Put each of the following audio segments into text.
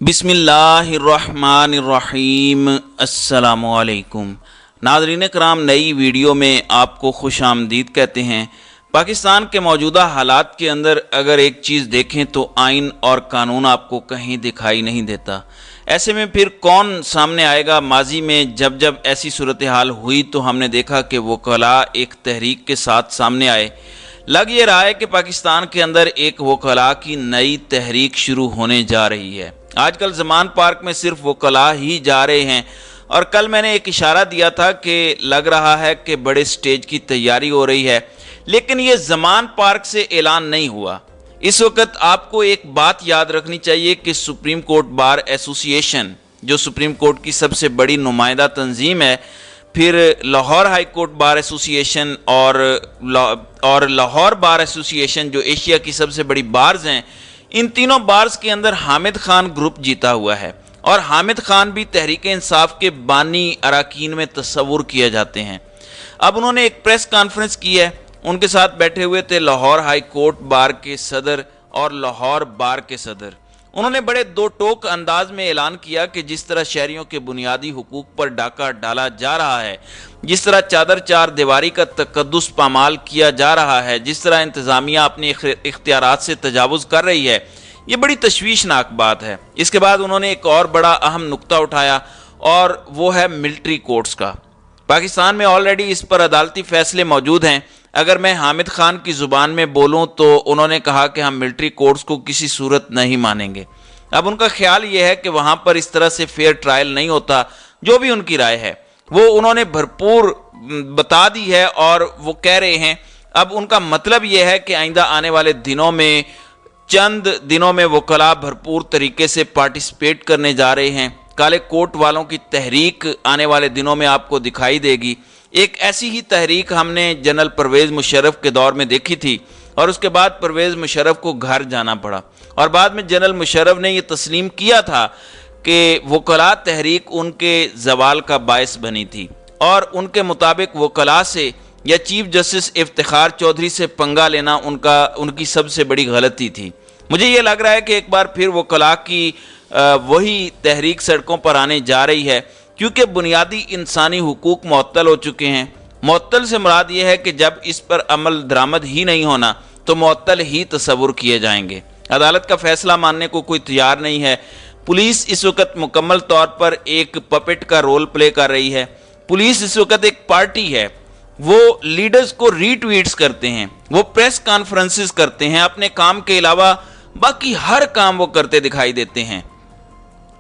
बिस्मिल्लाहिर्रहमानिर्रहीम। अस्सलामु अलैकुम। नाज़रीन कराम, नई वीडियो में आपको खुश आमदीद कहते हैं। पाकिस्तान के मौजूदा हालात के अंदर अगर एक चीज़ देखें तो आइन और कानून आपको कहीं दिखाई नहीं देता। ऐसे में फिर कौन सामने आएगा? माजी में जब जब ऐसी सूरत हाल हुई तो हमने देखा कि वकला एक तहरीक के साथ सामने आए। लग ये रहा है कि पाकिस्तान के अंदर एक वकला की नई तहरीक शुरू होने जा रही है। आजकल ज़मान पार्क में सिर्फ वकला ही जा रहे हैं और कल मैंने एक इशारा दिया था कि लग रहा है कि बड़े स्टेज की तैयारी हो रही है, लेकिन ये ज़मान पार्क से ऐलान नहीं हुआ। इस वक्त आपको एक बात याद रखनी चाहिए कि सुप्रीम कोर्ट बार एसोसिएशन, जो सुप्रीम कोर्ट की सबसे बड़ी नुमाइंदा तंजीम है, फिर Lahore high court bar association और लाहौर बार एसोसिएशन जो एशिया की सबसे बड़ी बार्स हैं, इन तीनों बार्स के अंदर हामिद खान ग्रुप जीता हुआ है और हामिद खान भी तहरीक इंसाफ के बानी अरकान में तस्वुर किए जाते हैं। अब उन्होंने एक प्रेस कॉन्फ्रेंस की है। उनके साथ बैठे हुए थे लाहौर हाई कोर्ट बार के सदर और लाहौर बार के सदर। उन्होंने बड़े दो टोक अंदाज में ऐलान किया कि जिस तरह शहरियों के बुनियादी हुकूक पर डाका डाला जा रहा है, जिस तरह चादर चार दीवारी का तकद्दुस पामाल किया जा रहा है, जिस तरह इंतज़ामिया अपने इख्तियारात से तजावुज़ कर रही है, ये बड़ी तशवीशनाक बात है। इसके बाद उन्होंने एक और बड़ा अहम नुक्ता उठाया और वो है मिलिट्री कोर्ट्स का। पाकिस्तान में ऑलरेडी इस पर अदालती फैसले मौजूद हैं। अगर मैं हामिद खान की ज़ुबान में बोलूं तो उन्होंने कहा कि हम मिलिट्री कोर्ट्स को किसी सूरत नहीं मानेंगे। अब उनका ख्याल ये है कि वहाँ पर इस तरह से फेयर ट्रायल नहीं होता। जो भी उनकी राय है वो उन्होंने भरपूर बता दी है और वो कह रहे हैं। अब उनका मतलब ये है कि आइंदा आने वाले दिनों में, चंद दिनों में वकला भरपूर तरीके से पार्टिसिपेट करने जा रहे हैं। काले कोट वालों की तहरीक आने वाले दिनों में आपको दिखाई देगी। एक ऐसी ही तहरीक हमने जनरल परवेज़ मुशर्रफ के दौर में देखी थी और उसके बाद परवेज़ मुशर्रफ को घर जाना पड़ा और बाद में जनरल मुशर्रफ ने यह तस्लीम किया था कि वकला तहरीक उनके जवाल का बायस बनी थी और उनके मुताबिक वकला से या चीफ जस्टिस इफ्तिखार चौधरी से पंगा लेना उनकी सबसे बड़ी गलती थी। मुझे ये लग रहा है कि एक बार फिर वकला की वही तहरीक सड़कों पर आने जा रही है, क्योंकि बुनियादी इंसानी हुकूक मुअत्तल हो चुके हैं। मुअत्तल से मुराद ये है कि जब इस पर अमल दरामद ही नहीं होना तो मुअत्तल ही तस्वुर किए जाएंगे। अदालत का फैसला मानने को कोई तैयार नहीं है। पुलिस इस वक्त मुकम्मल तौर पर एक पपेट का रोल प्ले कर रही है। पुलिस इस वक्त एक पार्टी है। वो लीडर्स को रीट्वीट्स करते हैं, वो प्रेस कॉन्फ्रेंसेस करते हैं, अपने काम के अलावा बाकी हर काम वो करते दिखाई देते हैं।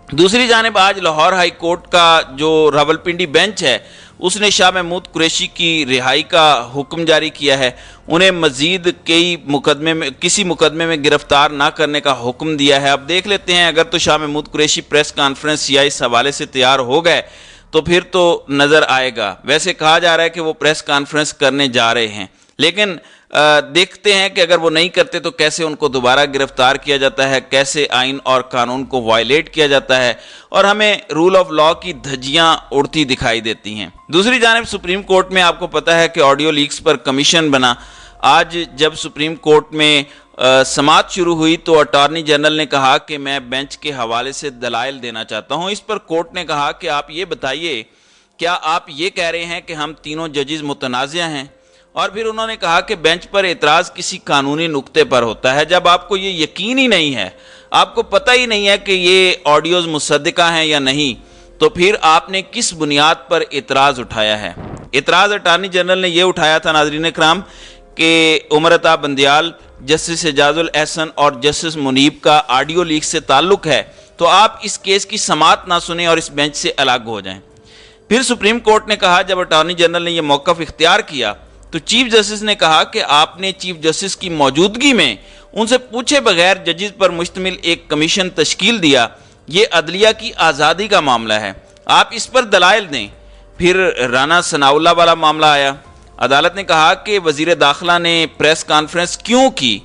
दूसरी जानिब आज लाहौर हाई कोर्ट का जो रावलपिंडी बेंच है, उसने शाह महमूद कुरैशी की रिहाई का हुक्म जारी किया है। उन्हें मजीद किसी मुकदमे में गिरफ्तार ना करने का हुक्म दिया है। अब देख लेते हैं, अगर तो शाह महमूद कुरैशी प्रेस कॉन्फ्रेंस या इस हवाले से तैयार हो गए तो फिर तो नज़र आएगा। वैसे कहा जा रहा है कि वो प्रेस कॉन्फ्रेंस करने जा रहे हैं, लेकिन देखते हैं कि अगर वो नहीं करते तो कैसे उनको दोबारा गिरफ्तार किया जाता है, कैसे आइन और कानून को वायलेट किया जाता है और हमें रूल ऑफ लॉ की धज्जियां उड़ती दिखाई देती हैं। दूसरी जानिब सुप्रीम कोर्ट में आपको पता है कि ऑडियो लीक्स पर कमीशन बना। आज जब सुप्रीम कोर्ट में समाअत शुरू हुई तो अटॉर्नी जनरल ने कहा कि मैं बेंच के हवाले से दलाइल देना चाहता हूँ। इस पर कोर्ट ने कहा कि आप ये बताइए, क्या आप ये कह रहे हैं कि हम तीनों जजेस मुतनाज़िया हैं? और फिर उन्होंने कहा कि बेंच पर एतराज़ किसी कानूनी नुक्ते पर होता है। जब आपको ये यकीन ही नहीं है, आपको पता ही नहीं है कि ये ऑडियोज़ मुसद्दिका हैं या नहीं, तो फिर आपने किस बुनियाद पर एतराज़ उठाया है? एतराज़ अटॉर्नी जनरल ने यह उठाया था नाज़रीन कराम कि उमर अता बंदियाल, जस्टिस एजाजुल एहसन और जस्टिस मुनीब का ऑडियो लीक से ताल्लुक़ है, तो आप इस केस की समाअत ना सुने और इस बेंच से अलग हो जाएं। फिर सुप्रीम कोर्ट ने कहा, जब अटॉर्नी जनरल ने यह मौक़िफ़ इख्तियार किया तो चीफ जस्टिस ने कहा कि आपने चीफ जस्टिस की मौजूदगी में उनसे पूछे बगैर जजेस पर मुश्तमिल एक कमीशन तश्कील दिया। ये अदलिया की आज़ादी का मामला है, आप इस पर दलाइल दें। फिर राना सनाउल्लाह वाला मामला आया। अदालत ने कहा कि वज़ीर दाखिला ने प्रेस कॉन्फ्रेंस क्यों की?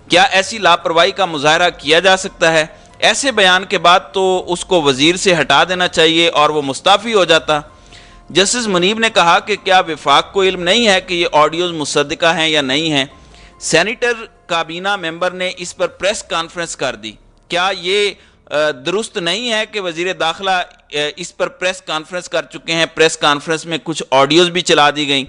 क्या ऐसी लापरवाही का मुजाहरा किया जा सकता है? ऐसे बयान के बाद तो उसको वज़ीर से हटा देना चाहिए और वो मुस्ताफ़ी हो जाता। जस्टिस मुनीब ने कहा कि क्या विफाक को इल्म नहीं है कि ये ऑडियोज़ मुसद्दिका हैं या नहीं हैं? सेनेटर काबीना मेंबर ने इस पर प्रेस कॉन्फ्रेंस कर दी। क्या ये درست نہیں ہے کہ وزیر داخلہ اس پر پریس کانفرنس کر چکے ہیں. پریس کانفرنس میں کچھ آڈیوز بھی چلا دی گئیں.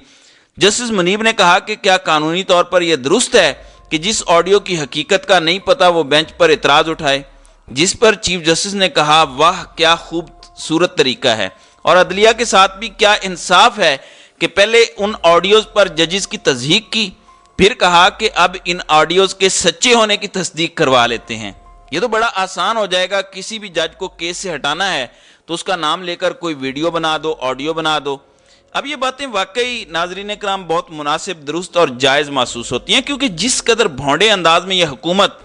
جسٹس منیب نے کہا کہ کیا قانونی طور پر یہ درست ہے کہ جس آڈیو کی حقیقت کا نہیں پتا وہ بینچ پر اعتراض اٹھائے؟ جس پر چیف جسٹس نے کہا واہ کیا خوبصورت طریقہ ہے، اور عدلیہ کے ساتھ بھی کیا انصاف ہے کہ پہلے ان آڈیوز پر ججز کی تصدیق کی، پھر کہا کہ اب ان آڈیوز کے سچے ہونے کی تصدیق کروا لیتے ہیں. یہ تو بڑا آسان ہو جائے گا، کسی بھی جج کو کیس سے ہٹانا ہے تو اس کا نام لے کر کوئی ویڈیو بنا دو، آڈیو بنا دو. اب یہ باتیں واقعی ناظرین کرام بہت مناسب، درست اور جائز محسوس ہوتی ہیں، کیونکہ جس قدر بھونڈے انداز میں یہ حکومت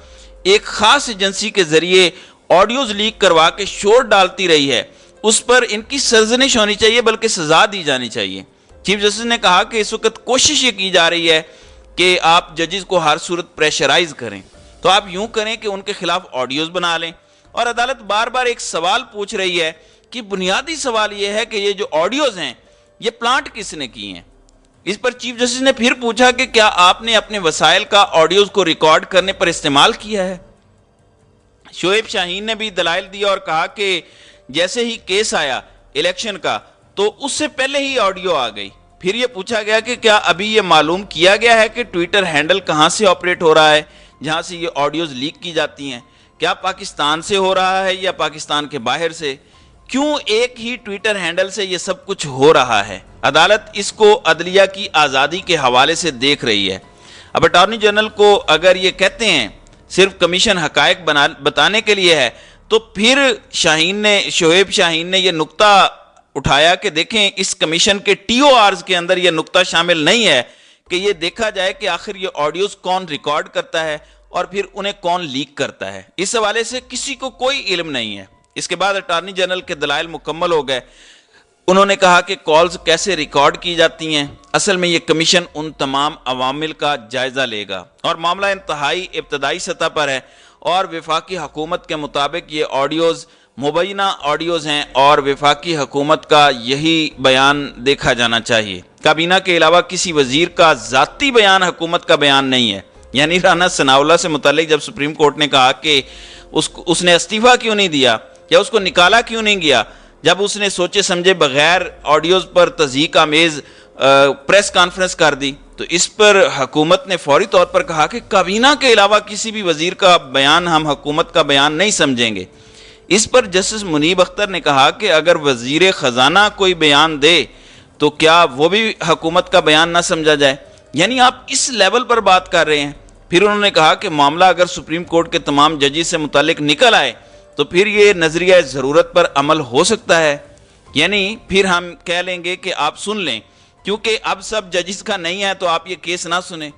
ایک خاص ایجنسی کے ذریعے آڈیوز لیک کروا کے شور ڈالتی رہی ہے، اس پر ان کی سرزنش ہونی چاہیے، بلکہ سزا دی جانی چاہیے. چیف جسٹس نے کہا کہ اس وقت کوشش یہ کی جا رہی ہے کہ آپ ججز کو ہر صورت پریشرائز کریں، تو آپ یوں کریں کہ ان کے خلاف آڈیوز بنا لیں. اور عدالت بار بار ایک سوال پوچھ رہی ہے کہ بنیادی سوال یہ ہے کہ یہ جو آڈیوز ہیں یہ پلانٹ کس نے کی ہیں؟ اس پر چیف جسٹس نے پھر پوچھا کہ کیا آپ نے اپنے وسائل کا آڈیوز کو ریکارڈ کرنے پر استعمال کیا ہے؟ شعیب شاہین نے بھی دلائل دیا اور کہا کہ جیسے ہی کیس آیا الیکشن کا تو اس سے پہلے ہی آڈیو آ گئی. پھر یہ پوچھا گیا کہ کیا ابھی یہ معلوم کیا گیا ہے کہ ٹویٹر ہینڈل کہاں سے آپریٹ ہو رہا ہے جہاں سے یہ آڈیوز لیک کی جاتی ہیں؟ کیا پاکستان سے ہو رہا ہے یا پاکستان کے باہر سے؟ کیوں ایک ہی ٹویٹر ہینڈل سے یہ سب کچھ ہو رہا ہے؟ عدالت اس کو عدلیہ کی آزادی کے حوالے سے دیکھ رہی ہے. اب اٹارنی جنرل کو اگر یہ کہتے ہیں صرف کمیشن حقائق بتانے کے لیے ہے، تو پھر شعیب شاہین نے یہ نقطہ اٹھایا کہ دیکھیں اس کمیشن کے ٹی او آرز کے اندر یہ نقطہ شامل نہیں ہے کہ یہ دیکھا جائے کہ آخر یہ آڈیوز کون ریکارڈ کرتا ہے اور پھر انہیں کون لیک کرتا ہے. اس حوالے سے کسی کو کوئی علم نہیں ہے. اس کے بعد اٹارنی جنرل کے دلائل مکمل ہو گئے. انہوں نے کہا کہ کالز کیسے ریکارڈ کی جاتی ہیں، اصل میں یہ کمیشن ان تمام عوامل کا جائزہ لے گا اور معاملہ انتہائی ابتدائی سطح پر ہے، اور وفاقی حکومت کے مطابق یہ آڈیوز مبینہ آڈیوز ہیں اور وفاقی حکومت کا یہی بیان دیکھا جانا چاہیے. کابینہ کے علاوہ کسی وزیر کا ذاتی بیان حکومت کا بیان نہیں ہے. یعنی رانا ثناءاللہ سے متعلق جب سپریم کورٹ نے کہا کہ اس نے استعفیٰ کیوں نہیں دیا یا اس کو نکالا کیوں نہیں گیا جب اس نے سوچے سمجھے بغیر آڈیوز پر تصدیق آمیز پریس کانفرنس کر دی، تو اس پر حکومت نے فوری طور پر کہا کہ کابینہ کے علاوہ کسی بھی وزیر کا بیان ہم حکومت کا بیان نہیں سمجھیں گے. اس پر جسٹس منیب اختر نے کہا کہ اگر وزیر خزانہ کوئی بیان دے تو کیا وہ بھی حکومت کا بیان نہ سمجھا جائے؟ یعنی آپ اس لیول پر بات کر رہے ہیں. پھر انہوں نے کہا کہ معاملہ اگر سپریم کورٹ کے تمام ججز سے متعلق نکل آئے تو پھر یہ نظریہ ضرورت پر عمل ہو سکتا ہے. یعنی پھر ہم کہہ لیں گے کہ آپ سن لیں، کیونکہ اب سب ججز کا نہیں ہے تو آپ یہ کیس نہ سنیں.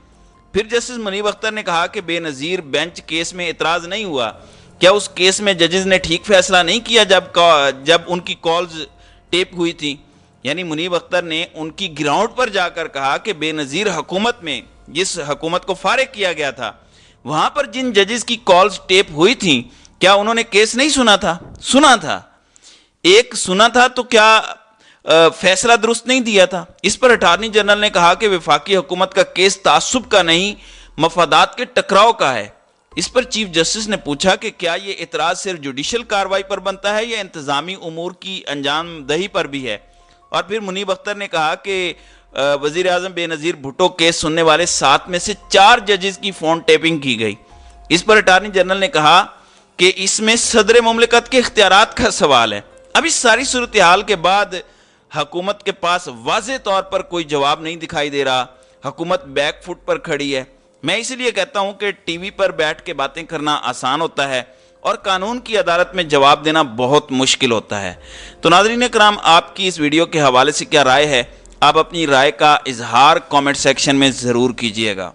پھر جسٹس منیب اختر نے کہا کہ بے نظیر بینچ کیس میں اعتراض نہیں ہوا. کیا اس کیس میں ججز نے ٹھیک فیصلہ نہیں کیا جب ان کی کالز ٹیپ ہوئی تھی؟ یعنی منیب اختر نے ان کی گراؤنڈ پر جا کر کہا کہ بے نظیر حکومت میں جس حکومت کو فارغ کیا گیا تھا وہاں پر جن ججز کی کالز ٹیپ ہوئی تھیں کیا انہوں نے کیس نہیں سنا تھا؟ سنا تھا. ایک سنا تھا تو کیا فیصلہ درست نہیں دیا تھا؟ اس پر اٹارنی جنرل نے کہا کہ وفاقی حکومت کا کیس تعصب کا نہیں مفادات کے ٹکراؤ کا ہے. اس پر چیف جسٹس نے پوچھا کہ کیا یہ اعتراض صرف جوڈیشل کارروائی پر بنتا ہے یا انتظامی امور کی انجام دہی پر بھی ہے؟ اور پھر منیب اختر نے کہا کہ وزیر اعظم بے نظیر بھٹو کیس سننے والے 7 میں سے 4 ججز کی فون ٹیپنگ کی گئی. اس پر اٹارنی جنرل نے کہا کہ اس میں صدر مملکت کے اختیارات کا سوال ہے. اب اس ساری صورتحال کے بعد حکومت کے پاس واضح طور پر کوئی جواب نہیں دکھائی دے رہا. حکومت بیک فٹ پر کھڑی ہے. میں اس لیے کہتا ہوں کہ ٹی وی پر بیٹھ کے باتیں کرنا آسان ہوتا ہے اور قانون کی عدالت میں جواب دینا بہت مشکل ہوتا ہے. تو ناظرین کرام، آپ کی اس ویڈیو کے حوالے سے کیا رائے ہے؟ آپ اپنی رائے کا اظہار کامنٹ سیکشن میں ضرور کیجئے گا.